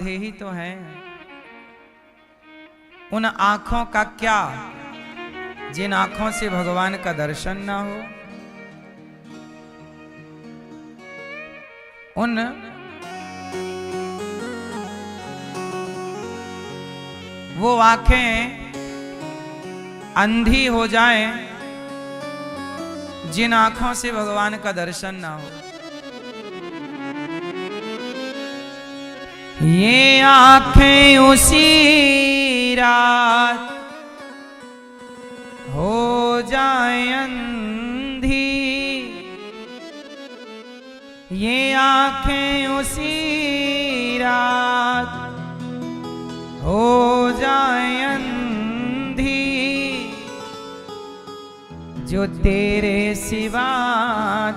ही तो है। उन आंखों का क्या जिन आंखों से भगवान का दर्शन ना हो। उन वो आंखें अंधी हो जाएं जिन आंखों से भगवान का दर्शन ना हो। ये आंखें उसी रात हो जाए अंधी, ये आंखें उसी रात हो जाए अंधी, जो तेरे सिवा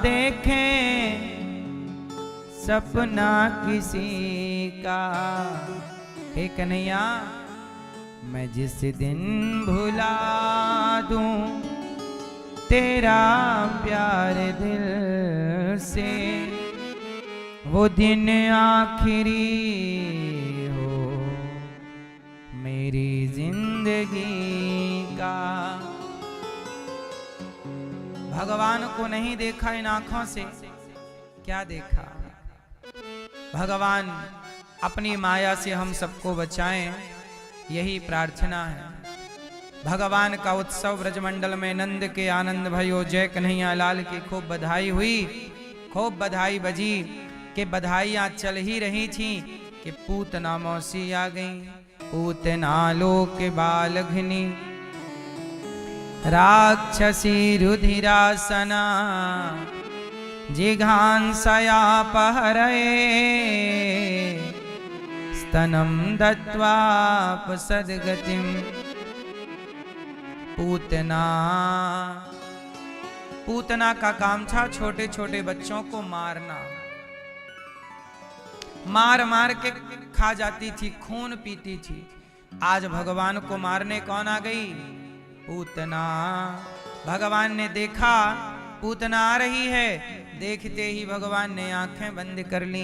देखें सपना किसी का। हे कन्हैया, मैं जिस दिन भुला दूं तेरा प्यार दिल से, वो दिन आखिरी हो मेरी जिंदगी का। भगवान को नहीं देखा इन आंखों से, क्या देखा? भगवान अपनी माया से हम सबको बचाएं, यही प्रार्थना है। भगवान का उत्सव ब्रजमंडल में नंद के आनंद भयो, जय कन्हैया लाल की खूब बधाई हुई, खूब बधाई बजी कि बधाइयां चल ही रही थी कि पूतना मौसी आ गई। पूतना लोक बालघिनी राक्षसी रुधिरासना, जिघांसया पहरये स्तनं दत्वापसद्गतिम्। पूतना का काम था छोटे छोटे बच्चों को मारना। मार मार के खा जाती थी, खून पीती थी। आज भगवान को मारने कौन आ गई? पूतना। भगवान ने देखा पूतना आ रही है, देखते ही भगवान ने आंखें बंद कर ली।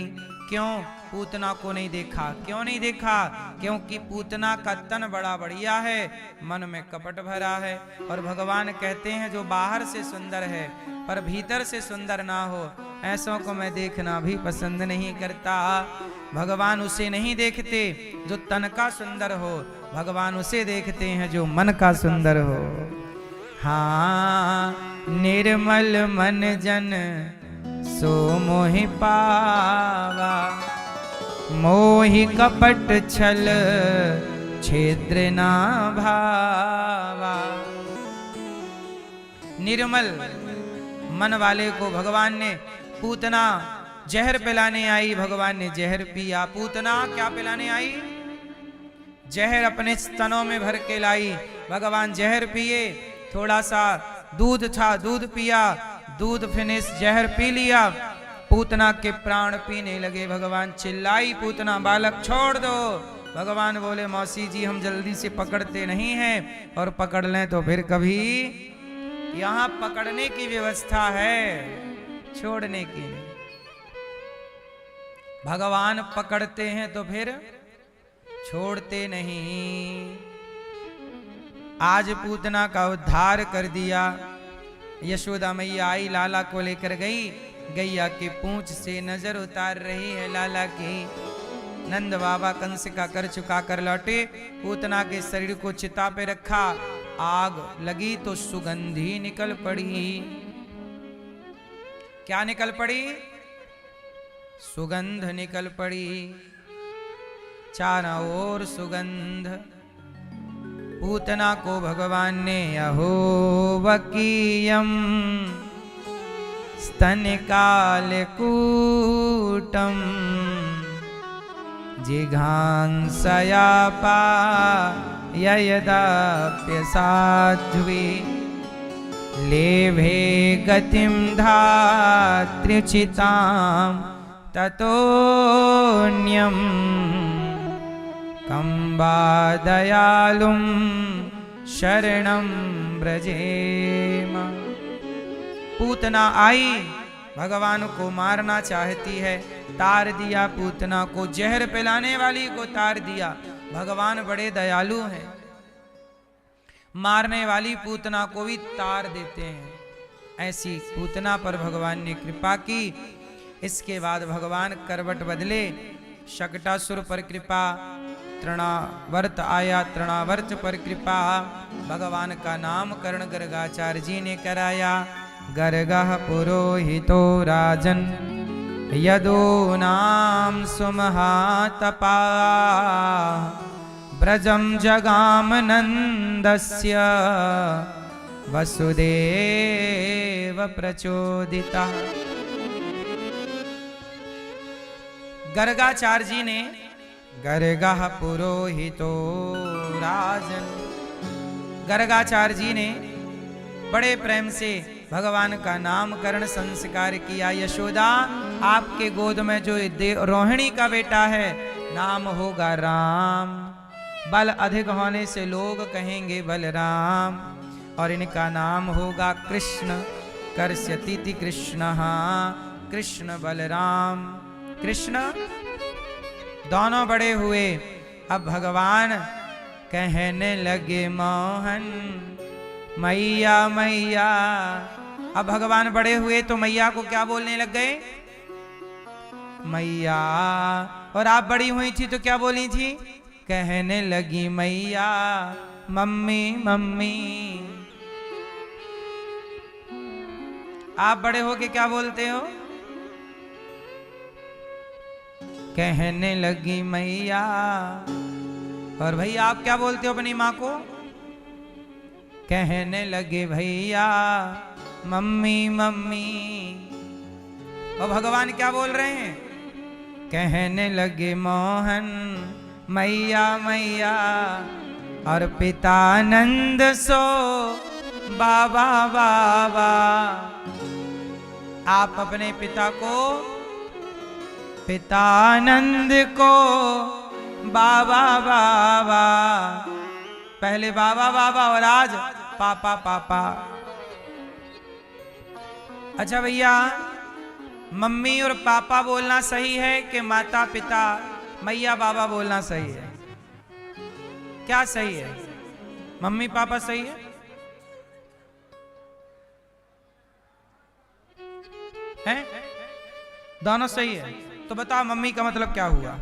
क्यों? पूतना को नहीं देखा। क्यों नहीं देखा? क्योंकि पूतना का तन बड़ा बढ़िया है, मन में कपट भरा है। और भगवान कहते हैं जो बाहर से सुंदर है पर भीतर से सुंदर ना हो, ऐसों को मैं देखना भी पसंद नहीं करता। भगवान उसे नहीं देखते जो तन का सुंदर हो, भगवान उसे देखते हैं जो मन का सुंदर हो। हाँ, निर्मल मन जन सो मोहि पावा, मोहि कपट छल छिद्र ना भावा। निर्मल मन वाले को भगवान ने, पूतना जहर पिलाने आई, भगवान ने जहर पिया। पूतना क्या पिलाने आई? जहर अपने स्तनों में भर के लाई। भगवान जहर पिए। थोड़ा सा दूध था, दूध पिया, दूध फिनिश, जहर पी लिया। पूतना के प्राण पीने लगे। भगवान चिल्लाई, पूतना बालक छोड़ दो। भगवान बोले, मौसी जी हम जल्दी से पकड़ते नहीं हैं, और पकड़ लें तो फिर कभी, यहां पकड़ने की व्यवस्था है, छोड़ने की नहीं। भगवान पकड़ते हैं तो फिर छोड़ते नहीं। आज पूतना का उद्धार कर दिया। यशोदा मैया आई, लाला को लेकर गई। गैया के पूंछ से नजर उतार रही है लाला की। नंद बाबा कंस का कर चुका कर लौटे। पूतना के शरीर को चिता पे रखा। आग लगी तो सुगंधी निकल पड़ी। क्या निकल पड़ी? सुगंध निकल पड़ी, चारों ओर सुगंध। पूतना को भगवान ने अहो वकीयम स्तनकाल कूटम, जिघांसया पाययदाप्य साध्वी, लेभे गतिम धात्र्युचितां ततोऽन्यं कंबा दयालुं शरणं व्रजेम। पूतना आई, भगवान को मारना चाहती है, तार दिया पूतना को, जहर पिलाने वाली को तार दिया। भगवान बड़े दयालु हैं, मारने वाली पूतना को भी तार देते हैं। ऐसी पूतना पर भगवान ने कृपा की। इसके बाद भगवान करवट बदले, शकटासुर पर कृपा, तृणावर्त आया, तृणावर्त पर कृपा। भगवान का नामकरण गर्गाचार्य जी ने कराया। गर्गः पुरोहितो राजन यदो नाम सुमहातपा, ब्रजम जगाम नंदस्य वसुदेव प्रचोदिता। गर्गाचार्य जी ने, गर्गः पुरोहितो राजन, गर्गाचार्य जी ने बड़े प्रेम से भगवान का नामकरण संस्कार किया। यशोदा, आपके गोद में जो रोहिणी का बेटा है, नाम होगा राम। बल अधिक होने से लोग कहेंगे बलराम, और इनका नाम होगा कृष्ण। कर्ष्यति कृष्ण, कृष्ण बलराम। कृष्ण दोनों बड़े हुए। अब भगवान कहने लगे मोहन मैया मैया। अब भगवान बड़े हुए तो मैया को क्या बोलने लग गए? मैया। और आप बड़ी हुई थी तो क्या बोली थी? कहने लगी मैया, मम्मी मम्मी। आप बड़े होके क्या बोलते हो? कहने लगी मैया। और भैया आप क्या बोलते हो अपनी माँ को? कहने लगे भैया, मम्मी मम्मी। और भगवान क्या बोल रहे हैं? कहने लगे मोहन मैया मैया। और पिता नंद सो बाबा बाबा। आप अपने पिता को, पितानंद को बाबा बाबा। पहले बाबा बाबा और आज पापा पापा। अच्छा भैया, मम्मी और पापा बोलना सही है कि माता पिता मैया बाबा बोलना सही है? क्या सही है? मम्मी पापा सही है? हैं? दोनों सही है? तो बताओ मम्मी का मतलब क्या हुआ?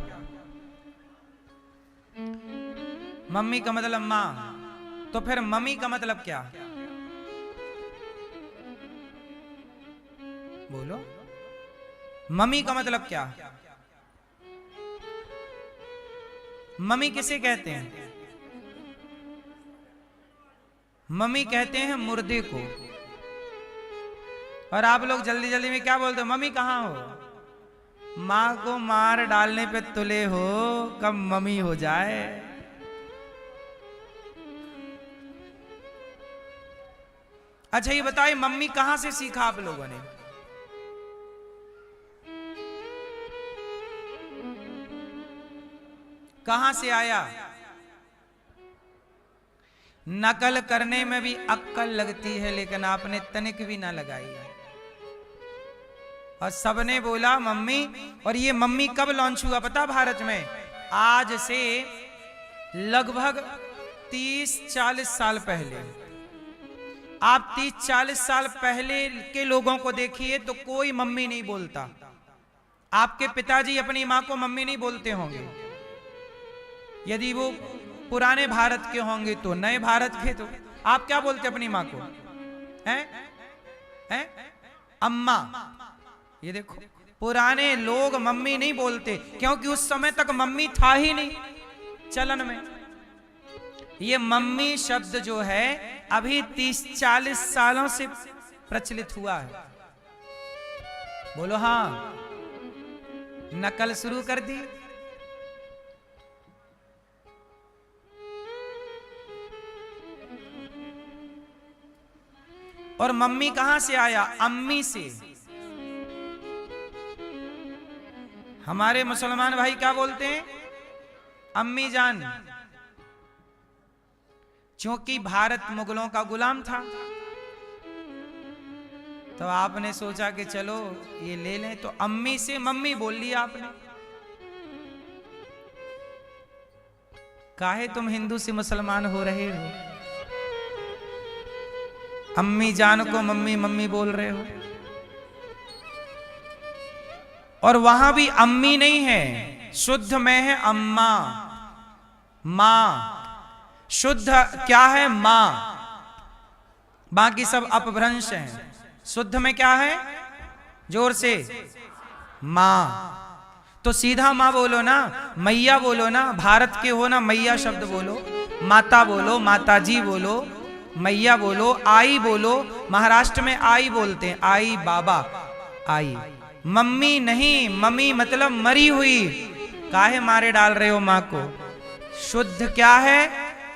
मम्मी का मतलब माँ, तो फिर मम्मी का मतलब क्या? बोलो, मम्मी का मतलब क्या? मम्मी किसे कहते हैं? मम्मी कहते हैं मुर्दे को। और आप लोग जल्दी जल्दी में क्या बोलते हो? मम्मी कहाँ हो? माँ को मार डालने पे तुले हो, कब मम्मी हो जाए। अच्छा ये बताइए, मम्मी कहां से सीखा आप लोगों ने? कहां से आया? नकल करने में भी अक्कल लगती है, लेकिन आपने तनिक भी ना लगाई। और सबने बोला मम्मी। और ये मम्मी कब लॉन्च हुआ पता? भारत में आज से लगभग 30-40 साल पहले। आप 30-40 साल पहले के लोगों को देखिए तो कोई मम्मी नहीं बोलता। आपके पिताजी अपनी मां को मम्मी नहीं बोलते होंगे। यदि वो पुराने भारत के होंगे तो, नए भारत के तो आप क्या बोलते अपनी मां को? हैं? हैं? अम्मा। ये देखो, पुराने लोग मम्मी नहीं बोलते, क्योंकि उस समय तक मम्मी था ही नहीं चलन में। ये मम्मी शब्द जो है अभी 30-40 सालों से प्रचलित हुआ है। बोलो हाँ। नकल शुरू कर दी। और मम्मी कहां से आया? अम्मी से। हमारे मुसलमान भाई क्या बोलते हैं? अम्मी जान। क्योंकि भारत मुगलों का गुलाम था। तो आपने सोचा कि चलो ये ले लें, तो अम्मी से मम्मी बोल लिया आपने। काहे तुम हिंदू से मुसलमान हो रहे हो? अम्मी जान को मम्मी मम्मी बोल रहे हो। और वहां भी अम्मी नहीं है, शुद्ध में है अम्मा, मां। शुद्ध क्या है? मां। बाकी सब अपभ्रंश हैं। शुद्ध में क्या है? जोर से, मां। तो सीधा मां बोलो ना, मैया बोलो ना। भारत के हो ना, मैया शब्द बोलो, माता बोलो, माताजी बोलो, मैया बोलो, आई बोलो। महाराष्ट्र में आई बोलते हैं, आई बाबा, आई। मम्मी नहीं, मम्मी मतलब मरी हुई। काहे मारे डाल रहे हो मां को? शुद्ध क्या है?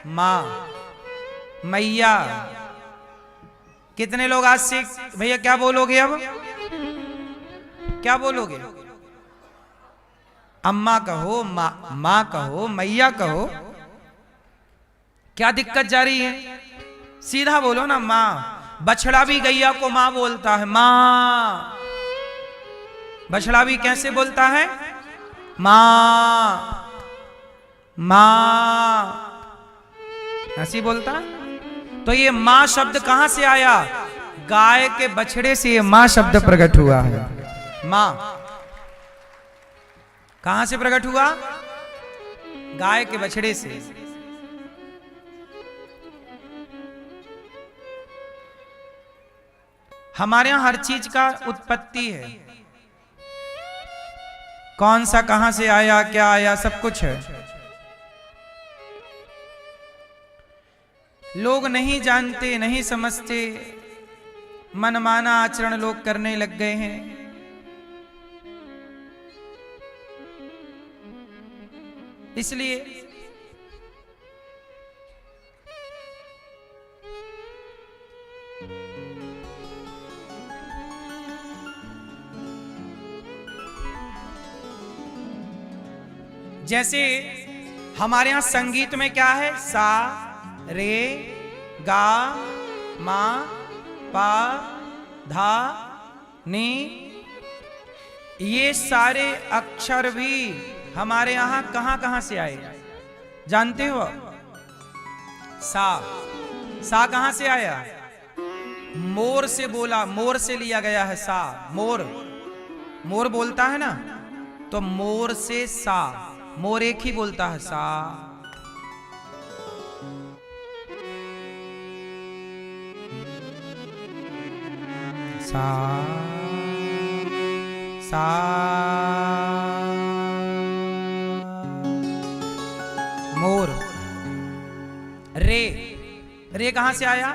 मां, मैया। कितने लोग आज से भैया क्या बोलोगे? अब क्या बोलोगे? अम्मा कहो, मां कहो, मैया कहो। क्या दिक्कत जा रही है? सीधा बोलो ना, मां। बछड़ा भी गैया को मां बोलता है, मां। बछड़ा भी कैसे बोलता है? मां, मां, ऐसी बोलता है। तो ये मां शब्द कहां से आया? गाय के बछड़े से ये मां शब्द प्रकट हुआ है। मां कहां से प्रकट हुआ? गाय के बछड़े से। हमारे यहां हर चीज का उत्पत्ति है। कौन सा कहां से आया, क्या आया, सब कुछ है। लोग नहीं जानते, नहीं समझते, मनमाना आचरण लोग करने लग गए हैं। इसलिए जैसे हमारे यहां संगीत में क्या है? सा, रे, गा, मा, पा, धा, नी। ये सारे अक्षर भी हमारे यहां कहां कहां से आए जानते हो? सा, सा कहां से आया? मोर से बोला, मोर से लिया गया है सा। मोर, मोर बोलता है ना, तो मोर से सा। मोर एक ही बोलता है, सा। सा, सा। मोर। रे, रे कहां से आया?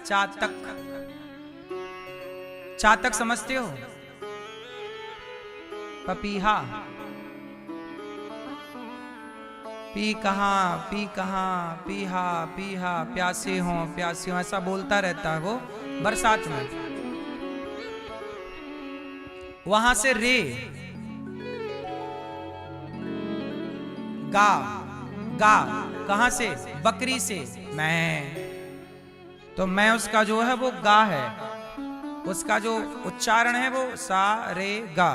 चातक। चातक समझते हो? पपीहा। पी कहां, पी कहां, पीहा, पीहा, प्यासे हो, प्यासे हो, ऐसा बोलता रहता है वो बरसात में। वहां से रे। गा, गा कहां से? बकरी से, मैं। तो मैं उसका जो है वो गा है, उसका जो उच्चारण है वो सा, रे, गा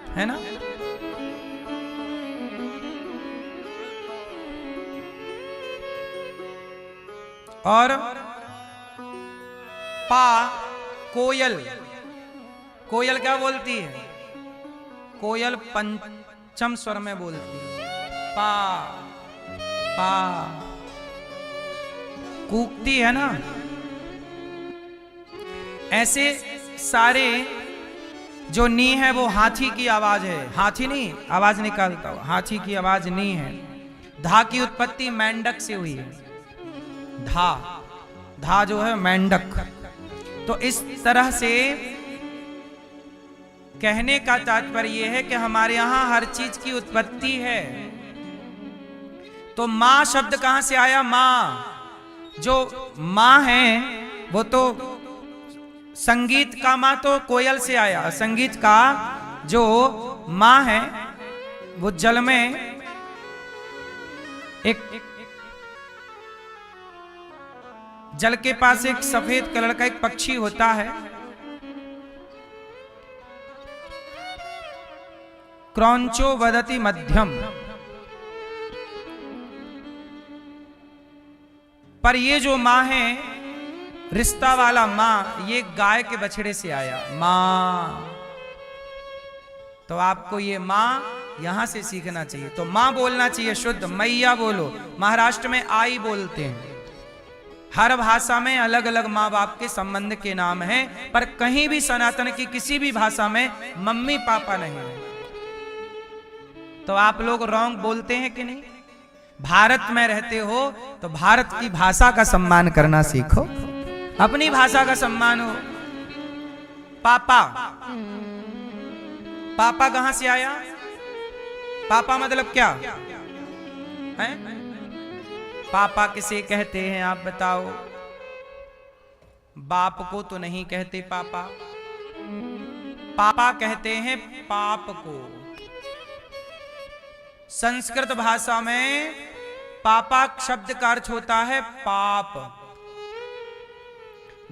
है ना। और पा, कोयल। कोयल क्या बोलती है? कोयल पंचम स्वर में बोलती है, पा, पा। कूकती है ना। ऐसे सारे जो नी है वो हाथी की आवाज है। हाथी नहीं आवाज निकालता, हाथी की आवाज नी है। धा की उत्पत्ति मेंढक से हुई है। धा, धा जो है मेंढक। तो इस तरह से कहने का तात्पर्य यह है कि हमारे यहां हर चीज की उत्पत्ति है। तो मां शब्द कहां से आया? मां। जो मां है वो तो संगीत का मां तो कोयल से आया। संगीत का जो मां है वो जल में एक जल के पास एक सफेद कलर का एक पक्षी होता है, क्रौंचो वदति मध्यम। पर ये जो माँ है, रिश्ता वाला माँ, ये गाय के बछड़े से आया माँ। तो आपको ये माँ यहां से सीखना चाहिए। तो माँ बोलना चाहिए शुद्ध, मैया बोलो। महाराष्ट्र में आई बोलते हैं। हर भाषा में अलग अलग माँ बाप के संबंध के नाम हैं, पर कहीं भी सनातन की किसी भी भाषा में मम्मी पापा नहीं है। तो आप लोग रॉन्ग बोलते हैं कि नहीं? भारत में रहते हो तो भारत की भाषा का सम्मान करना सीखो, अपनी भाषा का सम्मान हो। पापा, पापा कहां से आया? पापा मतलब क्या है? पापा किसे कहते हैं आप बताओ? बाप को तो नहीं कहते पापा, पापा कहते हैं पाप को। संस्कृत भाषा में पापा शब्द का अर्थ होता है पाप।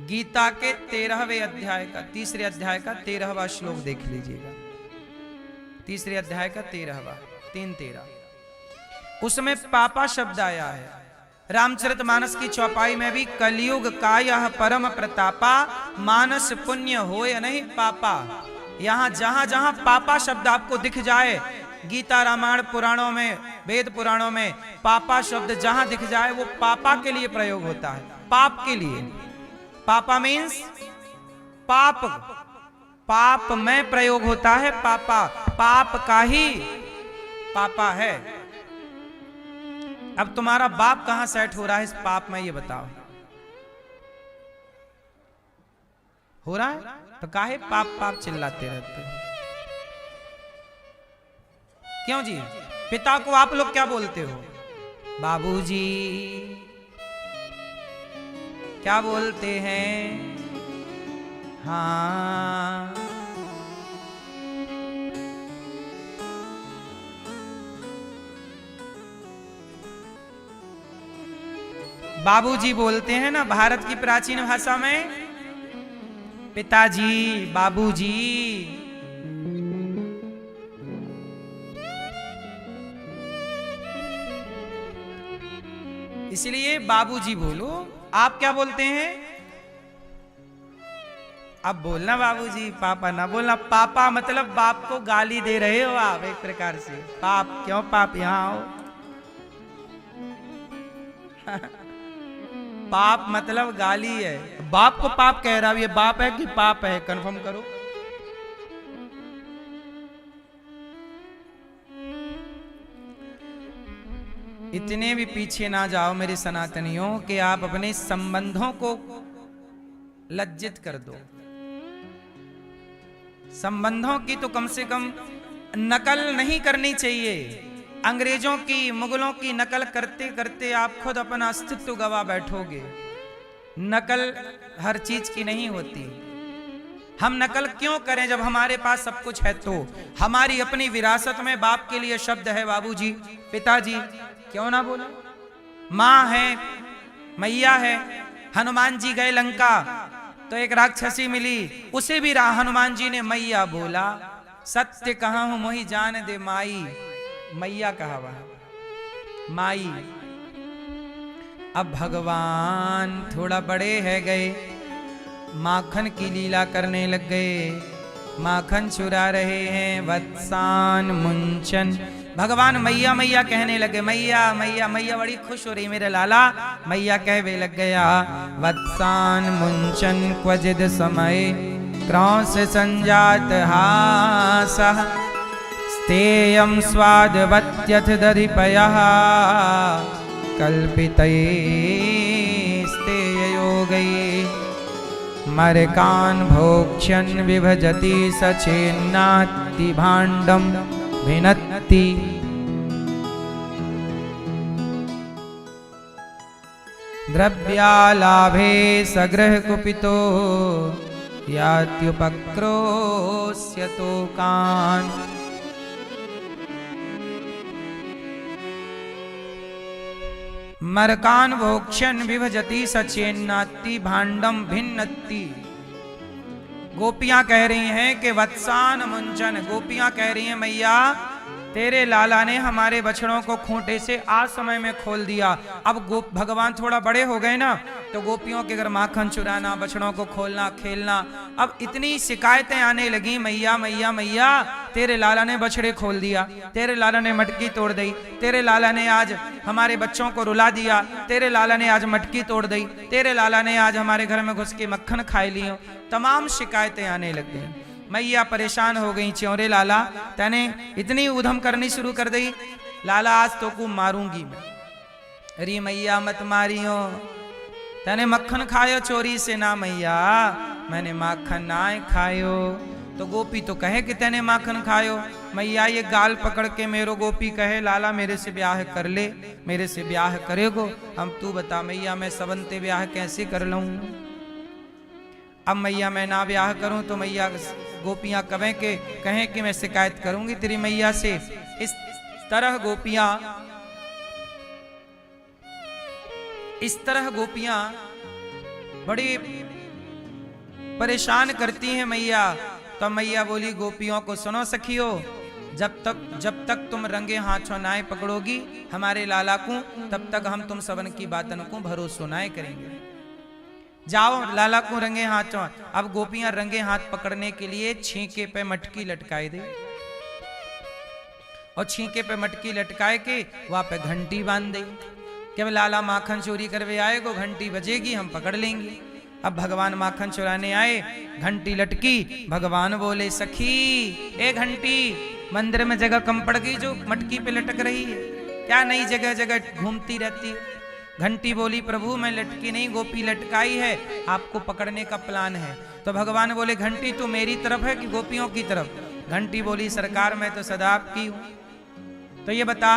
गीता के 13वें अध्याय का, तीसरे अध्याय का 13वां श्लोक देख लीजिएगा। तीसरे अध्याय का 13वां, 3:13, उसमें पापा शब्द आया है। रामचरितमानस की चौपाई में भी कलयुग का यह परम प्रतापा, मानस पुण्य होय नहीं पापा। यहां जहां जहां पापा शब्द आपको दिख जाए, गीता रामायण पुराणों में, वेद पुराणों में पापा शब्द जहां दिख जाए वो पापा के लिए प्रयोग होता है, पाप के लिए। पापा मीन्स पाप, पाप में प्रयोग होता है पापा, पाप का ही पापा है। अब तुम्हारा बाप कहां सेट हो रहा है इस पाप में, ये बताओ। हो रहा है तो काहे पाप पाप चिल्लाते रहते हो? क्यों जी? पिता को आप लोग क्या बोलते हो? बाबूजी। क्या बोलते हैं? हाँ। बाबूजी बोलते हैं ना भारत की प्राचीन भाषा में, पिताजी, बाबूजी। इसलिए बाबूजी बोलो। आप क्या बोलते हैं? अब बोलना बाबूजी, पापा ना बोलना। पापा मतलब बाप को गाली दे रहे हो आप एक प्रकार से। पाप क्यों? पाप यहां आओ। पाप मतलब गाली है। बाप को पाप कह रहा है, ये बाप है कि पाप है? कंफर्म करो। इतने भी पीछे ना जाओ मेरे सनातनियों कि आप अपने संबंधों को लज्जित कर दो। संबंधों की तो कम से कम नकल नहीं करनी चाहिए। अंग्रेजों की, मुगलों की नकल करते करते आप खुद अपना अस्तित्व गवा बैठोगे। नकल हर चीज की नहीं होती। हम नकल क्यों करें जब हमारे पास सब कुछ है? तो हमारी अपनी विरासत में बाप के लिए शब्द है बाबूजी, पिताजी, क्यों ना बोलो? माँ है, मैया है। हनुमान जी गए लंका तो एक राक्षसी मिली, उसे भी हनुमान जी ने मैया बोला। सत्य कहा हूं मोहि जान दे माई, मैया कहा वह माई। अब भगवान थोड़ा बड़े है गए, माखन की लीला करने लग गए। माखन चुरा रहे हैं, वत्सान मुंचन। भगवान मैया मैया कहने लगे। मैया मैया मैया बड़ी खुश हो रही मेरे लाला। मैया कहवे लग गया, वत्सान मुंचन क्वचिद समय क्रौंस संजात हासः स्तेयं स्वादवत्यथ दधिपयः कल्पितैस्तेययोगैः मरकान् भोक्ष्यन् विभजति सचेन्नाति भाण्डं भिनत्ति। द्रव्यालाभे सगृह कुपितो यात्युपक्रोश्यतो कान्। मरकान भोक्ष्यन विभजति सचेन्नाति भांडम भिन्नति। गोपियां कह रही हैं कि वत्सान मुंचन, गोपियां कह रही हैं मैया तेरे लाला ने हमारे बछड़ों को खूंटे से आज समय में खोल दिया। अब भगवान थोड़ा बड़े हो गए ना, तो गोपियों के घर माखन चुराना, बछड़ों को खोलना, खेलना, अब इतनी शिकायतें आने लगी, मैया मैया मैया तेरे लाला ने बछड़े खोल दिया, तेरे लाला ने मटकी तोड़ दी, तेरे लाला ने आज हमारे बच्चों को रुला दिया, तेरे लाला ने आज मटकी तोड़ दी, तेरे लाला ने आज हमारे घर में घुस के मक्खन खाए लियो। तमाम शिकायतें आने लग गई। मैया परेशान हो गई, च्योरे लाला तने इतनी उधम करनी शुरू कर दी, लाला आज तो को मारूंगी मैं। अरे मैया मत मारियो, तने मक्खन खायो चोरी से ना मैया, मैंने माखन ना खायो। तो गोपी तो कहे कि तने माखन खायो, मैया ये गाल पकड़ के मेरो गोपी कहे लाला मेरे से ब्याह कर ले, मेरे से ब्याह करेगो। हम तू बता मैया मैं सबनते ब्याह कैसे कर लूं। अब मैया मैं ना ब्याह करूं तो मैया गोपियां कहें कि मैं शिकायत करूंगी तेरी मैया से। इस तरह गोपियां बड़ी परेशान करती हैं मैया। तो मैया बोली गोपियों को सुनो सखियो, जब तक तुम रंगे हाथों नाए पकड़ोगी हमारे लाला को, तब तक हम तुम सबन की बातन को भरोसो नाए करेंगे। जाओ लाला को रंगे हाथों। अब गोपियां रंगे हाथ पकड़ने के लिए छींके पे मटकी लटकाए दे, और छींके पे मटकी लटकाए के वहां पे घंटी बांध दे कि लाला माखन चोरी करवे आएगो, घंटी बजेगी हम पकड़ लेंगे। अब भगवान माखन चुराने आए, घंटी लटकी, भगवान बोले सखी ए घंटी मंदिर में जगह कम पड़ गई जो मटकी पे लटक रही है, क्या नई जगह जगह घूमती रहती है। घंटी बोली प्रभु मैं लटकी नहीं, गोपी लटकाई है, आपको पकड़ने का प्लान है। तो भगवान बोले घंटी तू मेरी तरफ है कि गोपियों की तरफ। घंटी बोली सरकार मैं तो सदा आपकी हूं, तो ये बता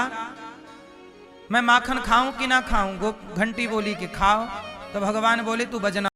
मैं माखन खाऊं कि ना खाऊं। घंटी बोली कि खाओ। तो भगवान बोले तू बजना